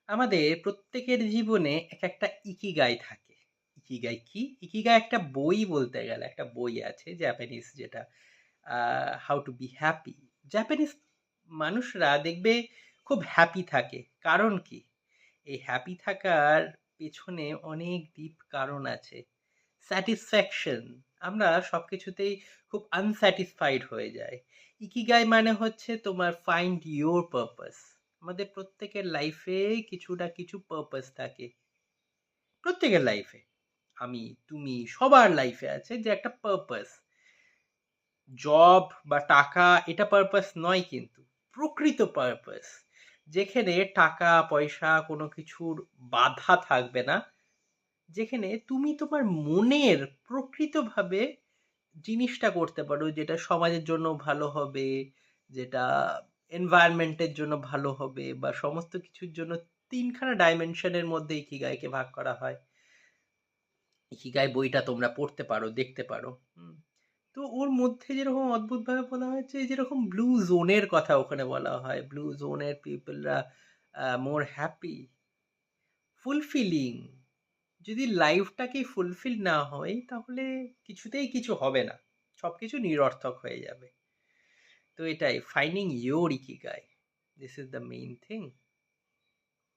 আমাদের প্রত্যেকের জীবনে একটা ইকিগাই থাকে। ইকিগাই কি? ইকিগাই একটা বই বলতে গেলে একটা বই আছে জাপানিজ যেটা how to be happy. Japanese মানুষরা দেখবে খুব হ্যাপি থাকে। কারণ কি? এই হ্যাপি থাকার পেছনে অনেক ডিপ কারণ আছে। স্যাটিসফ্যাকশন, আমরা সবকিছুতেই খুব আনস্যাটিসফাইড হয়ে যাই। ইকিগাই মানে হচ্ছে তোমার ফাইন্ড ইউর পারপাস। আমাদের প্রত্যেকের লাইফে কিছু না কিছু পারপাস থাকে, প্রত্যেকের লাইফে। আমি, তুমি, সবার লাইফে আছে যে একটা পারপাস। জব বা টাকা এটা পারপাস নয়, কিন্তু প্রকৃত পারপাস যেখানে টাকা পয়সা কোনো কিছুর বাধা থাকবে না, যেখানে তুমি তোমার মনের প্রকৃতভাবে জিনিসটা করতে পারো, যেটা সমাজের জন্য ভালো হবে, যেটা এনভায়রনমেন্টের জন্য ভালো হবে, বা সমস্ত কিছুর জন্য। তিনখানা ডাইমেনশনের মধ্যে ইকিগাইকে ভাগ করা হয়। ইকিগাই বইটা তোমরা পড়তে পারো, দেখতে পারো। তো ওর মধ্যে যেরকম অদ্ভুতভাবে বলা হয়েছে, যেরকম ব্লু জোনের কথা ওখানে বলা হয়, ব্লু জোনের পিপলরা মোর হ্যাপি, ফুলফিলিং। যদি লাইফটাকে ফুলফিল না হয় তাহলে কিছুতেই কিছু হবে না, সবকিছু নিরর্থক হয়ে যাবে। তো এটাই finding your ikigai, this is the main thing.